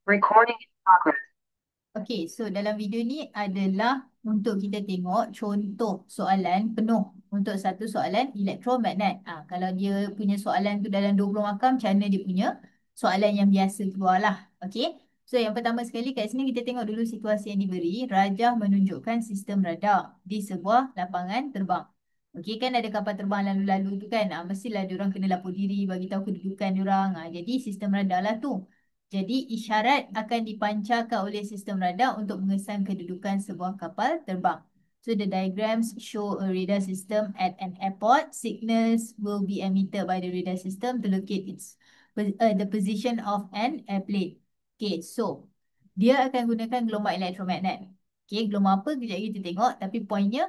Recording in progress. Okey, so dalam video ni adalah untuk kita tengok contoh soalan penuh untuk satu soalan elektromagnet. Kalau dia punya soalan tu dalam 20 markah, macam mana dia punya soalan yang biasa keluar lah. Okey, so yang pertama sekali kat sini kita tengok dulu situasi yang diberi. Rajah menunjukkan sistem radar di sebuah lapangan terbang. Okey, kan ada kapal terbang lalu-lalu tu kan. Mestilah diorang kena lapor diri, bagi tahu kedudukan diorang. Jadi sistem radar lah tu. Jadi isyarat akan dipancarkan oleh sistem radar untuk mengesan kedudukan sebuah kapal terbang. So the diagrams show a radar system at an airport. Signals will be emitted by the radar system to locate the position of an airplane. Okay, so dia akan gunakan gelombang elektromagnet. Okay, gelombang apa? Kejap lagi kita tengok. Tapi poinnya,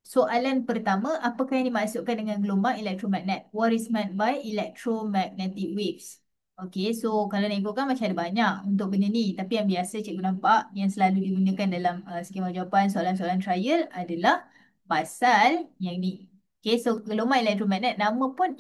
soalan pertama, apakah yang dimaksudkan dengan gelombang elektromagnet? What is meant by electromagnetic waves? Okay, so kalau nak ikutkan macam ada banyak untuk benda ni. Tapi yang biasa cikgu nampak yang selalu digunakan dalam skema jawapan soalan-soalan trial adalah pasal yang ni. Okay, so gelombang elektromagnet nama pun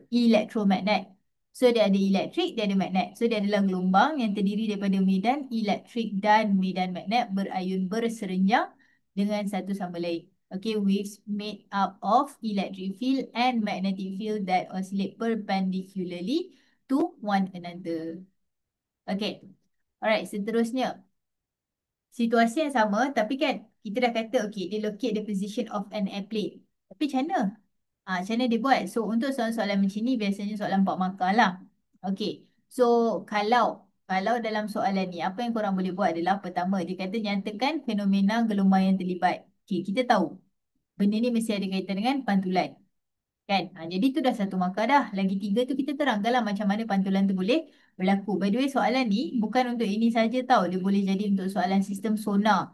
elektromagnet. So dia ada elektrik, dia ada magnet. So dia adalah gelombang yang terdiri daripada medan elektrik dan medan magnet berayun berserenjang dengan satu sama lain. Okay, waves made up of electric field and magnetic field that oscillate perpendicularly to one another. Okay, alright, seterusnya. Situasi yang sama, tapi kan kita dah kata, okay, dia locate the position of an airplane. Tapi macam mana? Macam mana dia buat? So, untuk soalan-soalan macam ni, biasanya soalan 4 markah lah. Okay, so kalau dalam soalan ni, apa yang korang boleh buat adalah, pertama, dia kata nyatakan fenomena gelombang yang terlibat. Okay, kita tahu benda ni mesti ada kaitan dengan pantulan. Kan? Jadi tu dah satu markah dah. Lagi tiga tu kita terangkanlah macam mana pantulan tu boleh berlaku. By the way, soalan ni bukan untuk ini saja tau. Dia boleh jadi untuk soalan sistem sonar.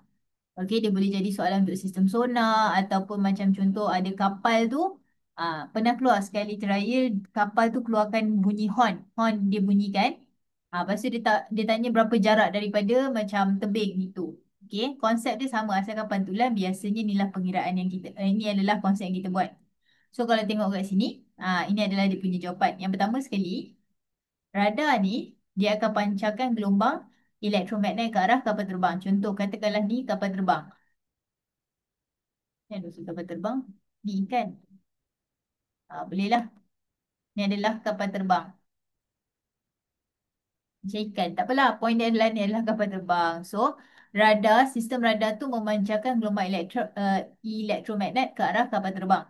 Okey, dia boleh jadi soalan untuk sistem sonar ataupun macam contoh ada kapal tu. Pernah keluar sekali trial, kapal tu keluarkan bunyi horn. Horn dia bunyikan. Lepas tu dia tanya berapa jarak daripada macam tebing gitu. Okey, konsep dia sama asalkan pantulan. Biasanya inilah pengiraan yang ini adalah konsep yang kita buat. So kalau tengok kat sini, ini adalah dia punya jawapan. Yang pertama sekali, radar ni dia akan pancarkan gelombang elektromagnet ke arah kapal terbang. Contoh katakanlah ni kapal terbang. Ni ada kapal terbang, ni ikan. Bolehlah. Ni adalah kapal terbang. Macam ikan. Tak apalah. Poin dia adalah ni adalah kapal terbang. So, sistem radar tu memancarkan gelombang elektromagnet ke arah kapal terbang.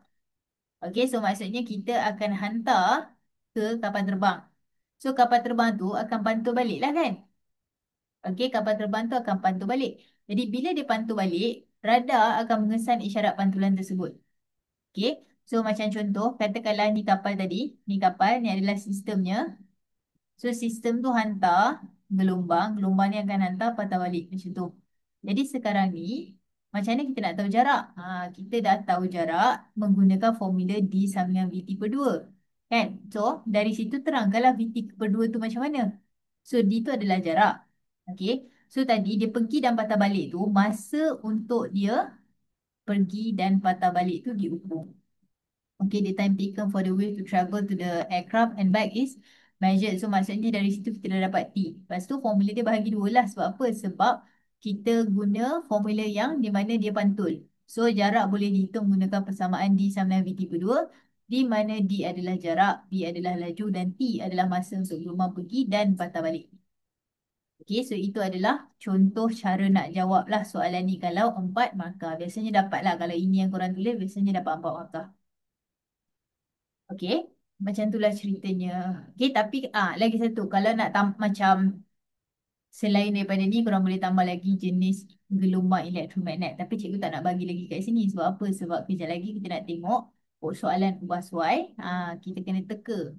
Okey, so maksudnya kita akan hantar ke kapal terbang. So, kapal terbang tu akan pantul balik lah kan? Okey, kapal terbang tu akan pantul balik. Jadi, bila dia pantul balik, radar akan mengesan isyarat pantulan tersebut. Okey, so macam contoh, katakanlah ni kapal tadi. Ni kapal, ni adalah sistemnya. So, sistem tu hantar gelombang. Gelombang ni akan hantar patah balik macam tu. Jadi, sekarang ni, macam mana kita nak tahu jarak? Kita dah tahu jarak menggunakan formula D sama dengan VT per 2. Kan? So, dari situ terangkanlah VT per 2 tu macam mana. So, D tu adalah jarak. Okay. So, tadi dia pergi dan patah balik tu, masa untuk dia pergi dan patah balik tu diukur. Okay, the time taken for the wave to travel to the aircraft and back is measured. So, maksudnya dari situ kita dah dapat T. Lepas tu, formula dia bahagi dua lah. Sebab apa? Sebab kita guna formula yang di mana dia pantul. So, jarak boleh dihitung menggunakan persamaan D sama dengan VT per 2. Di mana D adalah jarak, B adalah laju dan T adalah masa untuk gelombang pergi dan patah balik. Okay, so itu adalah contoh cara nak jawab lah soalan ni kalau 4 markah. Biasanya dapat lah. Kalau ini yang korang tulis, biasanya dapat 4 markah. Okay, macam itulah ceritanya. Okay, tapi lagi satu. Kalau nak macam selain daripada ni, korang boleh tambah lagi jenis gelombang elektromagnet. Tapi cikgu tak nak bagi lagi kat sini. Sebab apa? Sebab kejap lagi kita nak tengok soalan ubah suai. Kita kena teka.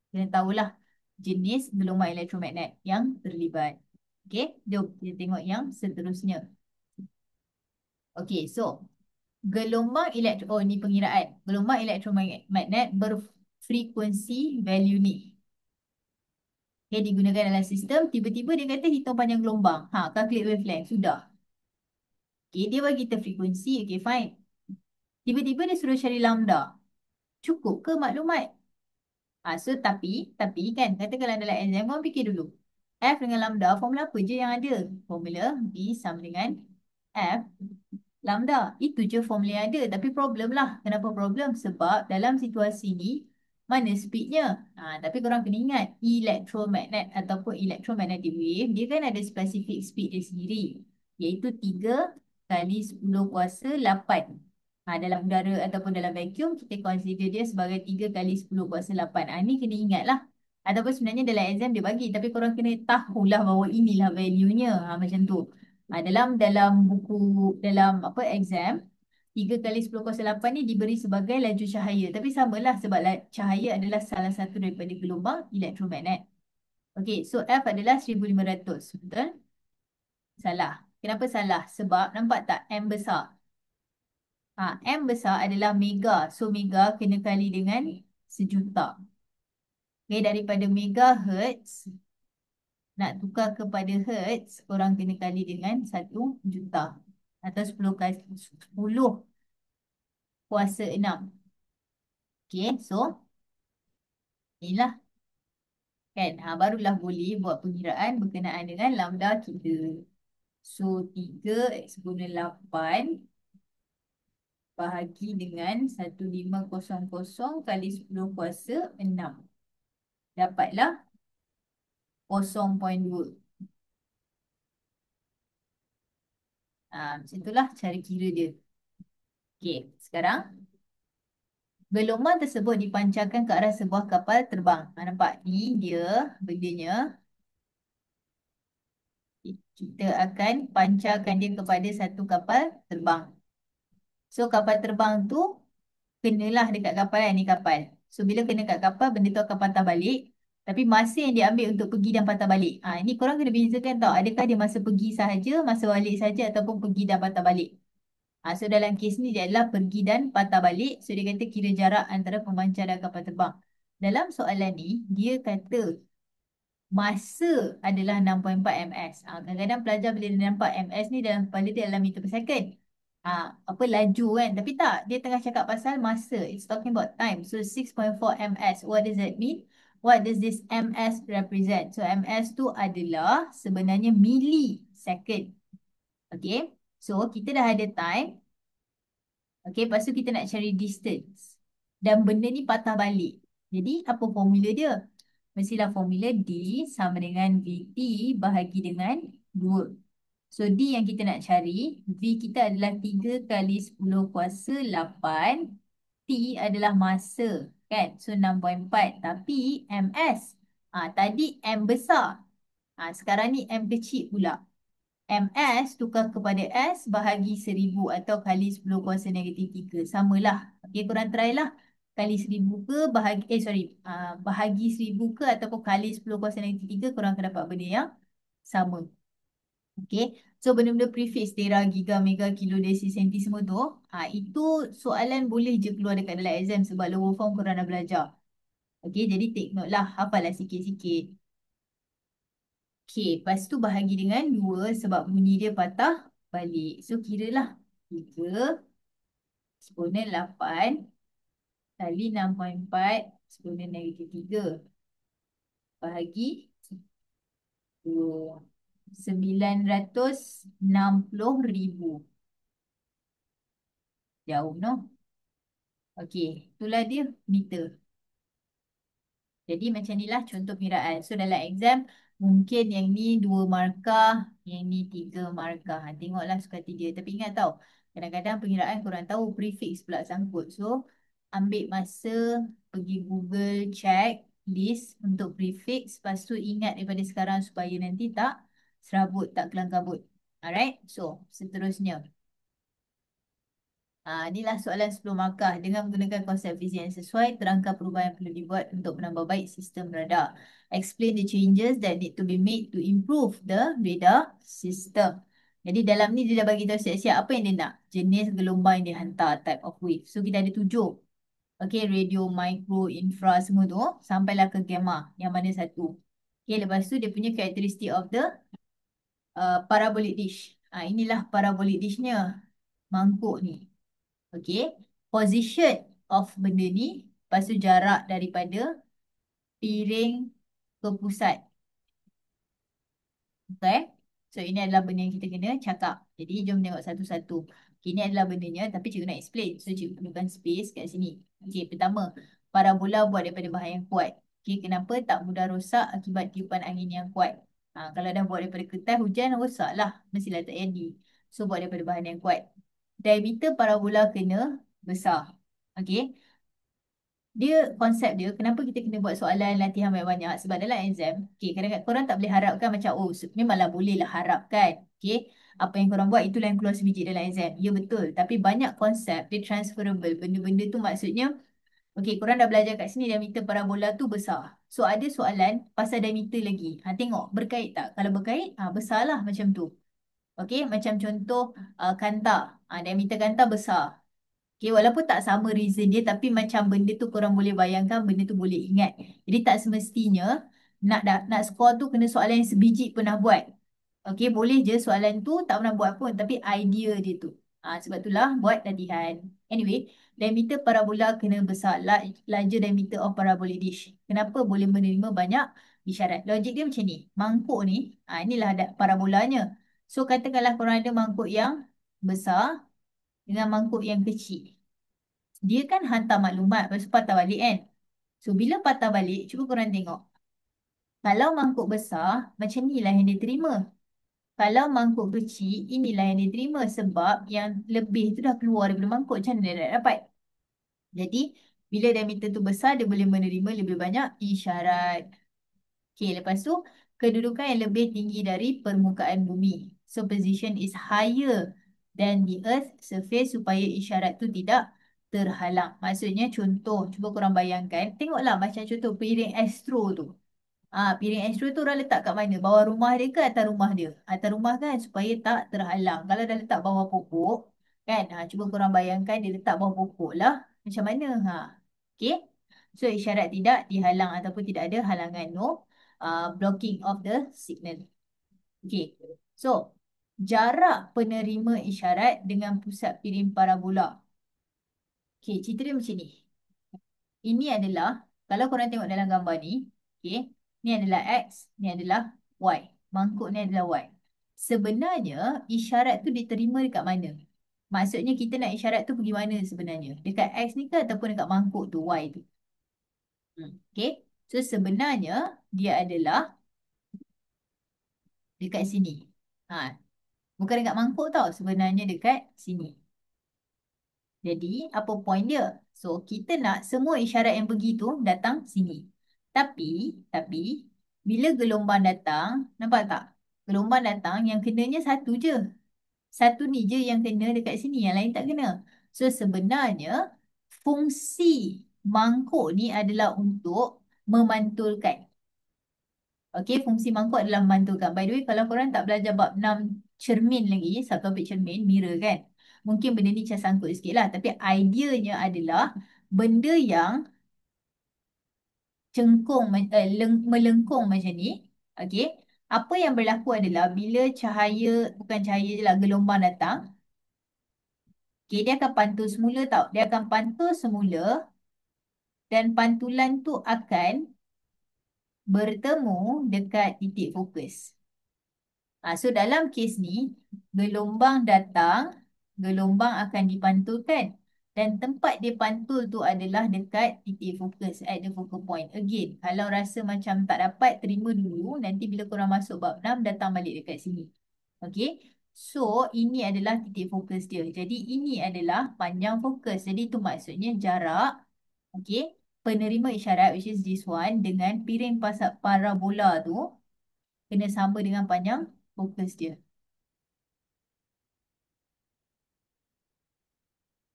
Kena tahulah jenis gelombang elektromagnet yang terlibat. Okay, jom kita tengok yang seterusnya. Okay, so ni pengiraan. Gelombang elektromagnet berfrekuensi value ni. Okay, digunakan dalam sistem. Tiba-tiba dia kata hitung panjang gelombang. Calculate wavelength. Sudah. Okay, dia bagi kita frekuensi. Okay, fine. Tiba-tiba dia suruh cari lambda. Cukup ke maklumat? So, tapi kan, katakanlah dalam exam, korang fikir dulu. F dengan lambda, formula apa je yang ada? Formula V sama dengan F lambda. Itu je formula yang ada. Tapi problem lah. Kenapa problem? Sebab dalam situasi ni, mana speednya? Tapi korang kena ingat, elektromagnet ataupun electromagnetic wave, dia kan ada specific speed dia sendiri. Iaitu 3 kali 10 kuasa 8. Dalam udara ataupun dalam vacuum, kita consider dia sebagai 3 kali 10 kuasa 8. Ni kena ingat lah. Ataupun sebenarnya dalam exam dia bagi. Tapi korang kena tahulah bahawa inilah value-nya. Macam tu. Dalam buku, dalam apa exam, 3 kali 10 kuasa 8 ni diberi sebagai laju cahaya. Tapi samalah sebab cahaya adalah salah satu daripada gelombang elektromagnet. Okey, so F adalah 1500. Betul? Salah. Kenapa salah? Sebab nampak tak M besar? M besar adalah mega. So mega kena kali dengan 1,000,000. Okay, daripada megahertz nak tukar kepada hertz, orang kena kali dengan 1,000,000 atau 10 kali 10 kuasa 6. Okay, so inilah kan. Barulah boleh buat pengiraan berkenaan dengan lambda kita. So 3 X guna 8 bahagi dengan 1500 kali 10 kuasa 6. Dapatlah 0.2. Macam itulah cara kira dia. Okey, sekarang gelombang tersebut dipancarkan ke arah sebuah kapal terbang. Nampak ni dia bendanya. Kita akan pancarkan dia kepada satu kapal terbang. So kapal terbang tu kenalah dekat kapal kan, ni kapal. So bila kena kat kapal, benda tu akan patah balik. Tapi masa yang dia ambil untuk pergi dan patah balik. Ini korang kena bezakan tau. Adakah dia masa pergi sahaja, masa balik sahaja ataupun pergi dan patah balik. So dalam kes ni dia adalah pergi dan patah balik. So dia kata kira jarak antara pemancar dan kapal terbang. Dalam soalan ni, dia kata masa adalah 6.4 ms. Kadang-kadang pelajar bila dia nampak ms ni dalam kepala dia dalam meter per second. Apa laju kan? Tapi tak, dia tengah cakap pasal masa. It's talking about time. So 6.4 ms. What does that mean? What does this ms represent? So ms tu adalah sebenarnya millisecond. Okay. So kita dah ada time. Okay. Lepas tu kita nak cari distance. Dan benda ni patah balik. Jadi apa formula dia? Mestilah formula D sama dengan VT bahagi dengan 2. So D yang kita nak cari, V kita adalah 3 kali 10 kuasa 8. T adalah masa, kan? So 6.4. Tapi MS. Tadi M besar. Sekarang ni M kecil pula. MS tukar kepada S bahagi 1000 atau kali 10 kuasa negatif 3. Samalah. Okay, korang try lah. Kali 1000 ke bahagi, bahagi 1000 ke ataupun kali 10 kuasa negatif 3, korang akan dapat benda yang sama. Okay. So benda-benda prefix, tera, giga, mega, kilo, desi, senti semua tu, itu soalan boleh je keluar dekat dalam exam sebab lower form korang dah belajar. Okay, jadi take note lah. Hafalah sikit-sikit. Okay, lepas tu bahagi dengan 2 sebab bunyi dia patah balik. So kira lah 3 exponent 8 kali 6.4 exponent negatif 3 bahagi 2. 960,000. Jauh no? Okey, itulah dia meter. Jadi macam inilah contoh pengiraan. So dalam exam, mungkin yang ni 2 markah, yang ni 3 markah. Tengoklah suka dia. Tapi ingat tau, kadang-kadang pengiraan korang tahu prefix pula sangkut. So ambil masa, pergi Google, check list untuk prefix. Lepas tu ingat daripada sekarang supaya nanti tak serabut, tak kelang kabut. Alright, so seterusnya. Inilah soalan 10 markah. Dengan menggunakan konsep fizik yang sesuai, terangkan perubahan yang perlu dibuat untuk menambah baik sistem radar. Explain the changes that need to be made to improve the radar system. Jadi dalam ni dia dah bagi tahu siap-siap apa yang dia nak. Jenis gelombang yang dihantar, type of wave. So kita ada 7. Okay, radio, micro, infra semua tu. Sampailah ke gamma. Yang mana satu. Okay, lepas tu dia punya characteristic of the parabolic dish. Inilah parabolic dishnya. Mangkuk ni. Okay. Position of benda ni. Lepas tu jarak daripada piring ke pusat. Okay. So ini adalah benda yang kita kena cakap. Jadi jom tengok satu-satu. Okay, ini adalah bendanya tapi cikgu nak explain. So cikgu perlukan space kat sini. Okay, pertama, parabola buat daripada bahan yang kuat. Okay, kenapa tak mudah rosak akibat tiupan angin yang kuat? Kalau dah buat daripada kertas, hujan rosak lah. Mestilah tak jadi. So buat daripada bahan yang kuat. Diameter parabola kena besar. Okay. Dia konsep dia kenapa kita kena buat soalan latihan banyak-banyak sebab dalam exam kadang-kadang korang tak boleh harapkan macam memanglah boleh lah harapkan apa yang korang buat itulah yang keluar sebiji dalam exam ya betul tapi banyak konsep dia transferable benda-benda tu maksudnya korang dah belajar kat sini diameter parabola tu besar so ada soalan pasal diameter lagi tengok berkait tak kalau berkait besarlah macam tu macam contoh kanta diameter kanta besar. Walaupun tak sama reason dia tapi macam benda tu korang boleh bayangkan, benda tu boleh ingat. Jadi tak semestinya nak score tu kena soalan yang sebiji pernah buat. Boleh je soalan tu tak pernah buat pun tapi idea dia tu. Sebab itulah buat latihan. Anyway, diameter parabola kena besar. Larger diameter of parabolic dish. Kenapa boleh menerima banyak isyarat? Logik dia macam ni. Mangkuk ni, inilah parabolanya. So katakanlah korang ada mangkuk yang besar dengan mangkuk yang kecil. Dia kan hantar maklumat, lepas tu patah balik kan. So, bila patah balik, cuba korang tengok. Kalau mangkuk besar, macam ni lah yang dia terima. Kalau mangkuk kecil, inilah yang dia terima. Sebab yang lebih tu dah keluar daripada mangkuk. Macam mana dia nak dapat? Jadi, bila diameter tu besar, dia boleh menerima lebih banyak isyarat. Lepas tu, kedudukan yang lebih tinggi dari permukaan bumi. So, position is higher than the earth surface supaya isyarat tu tidak terhalang. Maksudnya contoh, cuba korang bayangkan. Tengoklah macam contoh piring astro tu. Piring astro tu orang letak kat mana? Bawah rumah dia ke atas rumah dia? Atas rumah kan supaya tak terhalang. Kalau dah letak bawah pokok, kan? Cuba korang bayangkan dia letak bawah pokok lah. Macam mana? Okay. So isyarat tidak dihalang ataupun tidak ada halangan. No blocking of the signal. Okay. So jarak penerima isyarat dengan pusat piring parabola. Okay, cerita dia macam ni. Ini adalah, kalau korang tengok dalam gambar ni, ni adalah X, ni adalah Y. Mangkuk ni adalah Y. Sebenarnya, isyarat tu diterima dekat mana? Maksudnya kita nak isyarat tu pergi mana sebenarnya? Dekat X ni ke ataupun dekat mangkuk tu, Y tu? So sebenarnya, dia adalah dekat sini. Bukan dekat mangkuk tau, sebenarnya dekat sini. Jadi, apa point dia? So, kita nak semua isyarat yang pergi tu datang sini. Tapi, bila gelombang datang, nampak tak? Gelombang datang yang kenanya satu je. Satu ni je yang kena dekat sini, yang lain tak kena. So, sebenarnya, fungsi mangkuk ni adalah untuk memantulkan. Fungsi mangkuk adalah memantulkan. By the way, kalau korang tak belajar bab 6 cermin lagi, subtopik cermin, mirror kan? Mungkin benda ni macam sangkut sikit lah. Tapi ideanya adalah benda yang melengkung macam ni. Okay. Apa yang berlaku adalah bila cahaya, bukan cahaya je lah, gelombang datang. Dia akan pantul semula tau. Dia akan pantul semula dan pantulan tu akan bertemu dekat titik fokus. So dalam kes ni, gelombang datang, gelombang akan dipantulkan. Dan tempat dia pantul tu adalah dekat titik fokus, at the focal point. Again, kalau rasa macam tak dapat, terima dulu. Nanti bila korang masuk bab 6, datang balik dekat sini. Okay. So, ini adalah titik fokus dia. Jadi, ini adalah panjang fokus. Jadi, itu maksudnya jarak, okay, penerima isyarat, which is this one, dengan piring parabola tu, kena sama dengan panjang fokus dia.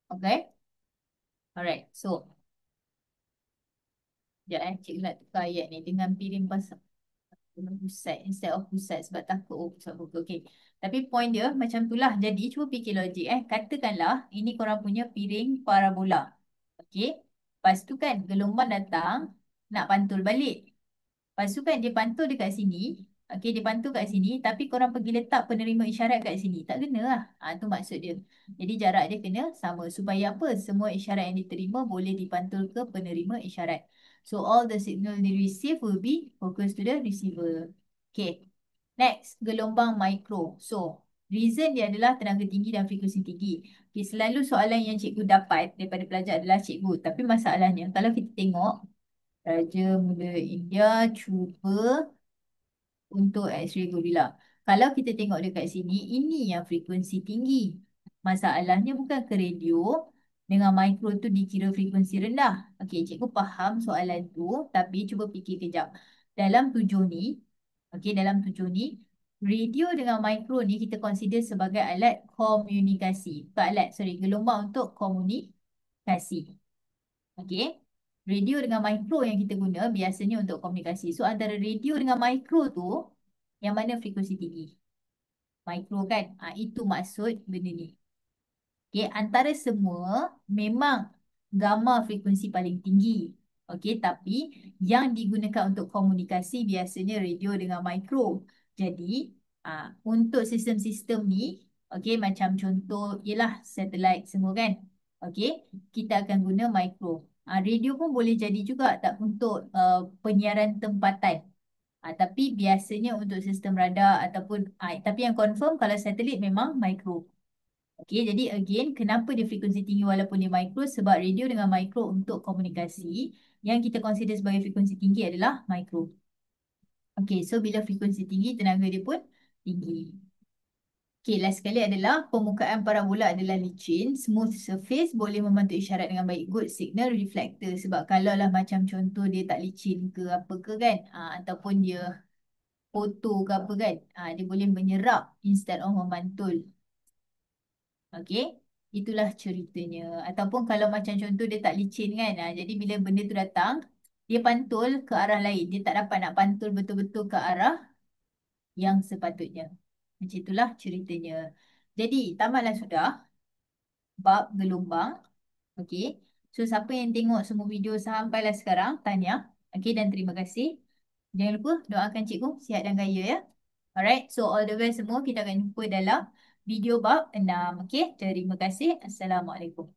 Okay. Alright. So, sekejap cikgu nak tukar ayat ni dengan piring basah. Pusat instead of pusat sebab takut pusat buku. Okay. Tapi point dia macam tu lah. Jadi cuba fikir logik Katakanlah ini korang punya piring parabola. Okay. Lepas tu kan gelombang datang nak pantul balik. Lepas tu kan dia pantul dekat sini. Okey, dia pantul kat sini. Tapi korang pergi letak penerima isyarat kat sini. Tak kena lah. Tu maksud dia. Jadi jarak dia kena sama. Supaya apa? Semua isyarat yang diterima boleh dipantul ke penerima isyarat. So all the signal they receive will be focused to the receiver. Okay. Next, gelombang mikro. So, reason dia adalah tenaga tinggi dan frekuensi tinggi. Okay, selalu soalan yang cikgu dapat daripada pelajar adalah cikgu. Tapi masalahnya, kalau kita tengok, Raja Muda India cuba untuk X-ray gorila. Kalau kita tengok dekat sini, ini yang frekuensi tinggi. Masalahnya bukan ke radio dengan mikro tu dikira frekuensi rendah. Okey, cikgu faham soalan tu, tapi cuba fikir kejap. Dalam tujuh ni, okey, dalam tujuh ni, radio dengan mikro ni kita consider sebagai alat komunikasi. Bukan alat, sorry, gelombang untuk komunikasi. Okey. Radio dengan mikro yang kita guna biasanya untuk komunikasi. So antara radio dengan mikro tu yang mana frekuensi tinggi? Mikro kan? Itu maksud benda ni. Okey, antara semua memang gamma frekuensi paling tinggi. Okey, tapi yang digunakan untuk komunikasi biasanya radio dengan mikro. Jadi, untuk sistem-sistem ni, okey, macam contoh ialah satellite semua kan. Okey, kita akan guna mikro. Radio pun boleh jadi juga tak untuk penyiaran tempatan. Tapi biasanya untuk sistem radar ataupun tapi yang confirm kalau satelit memang mikro. Okey, jadi again, kenapa dia frekuensi tinggi walaupun dia mikro? Sebab radio dengan mikro untuk komunikasi yang kita consider sebagai frekuensi tinggi adalah mikro. Okey, so bila frekuensi tinggi, tenaga dia pun tinggi. Okey, last sekali adalah permukaan parabola adalah licin. Smooth surface boleh membantu isyarat dengan baik. Good signal reflector. Sebab kalau lah macam contoh dia tak licin ke apa ke kan, ataupun dia foto ke apa kan, dia boleh menyerap instead of memantul. Okey, itulah ceritanya. Ataupun kalau macam contoh dia tak licin kan, jadi bila benda tu datang, dia pantul ke arah lain. Dia tak dapat nak pantul betul-betul ke arah yang sepatutnya. Macam itulah ceritanya. Jadi, tamatlah sudah bab gelombang. Okey. So, siapa yang tengok semua video sampailah sekarang, tahniah. Okey, dan terima kasih. Jangan lupa doakan cikgu sihat dan kaya ya. Alright, so all the best semua. Kita akan jumpa dalam video bab 6. Okey, terima kasih. Assalamualaikum.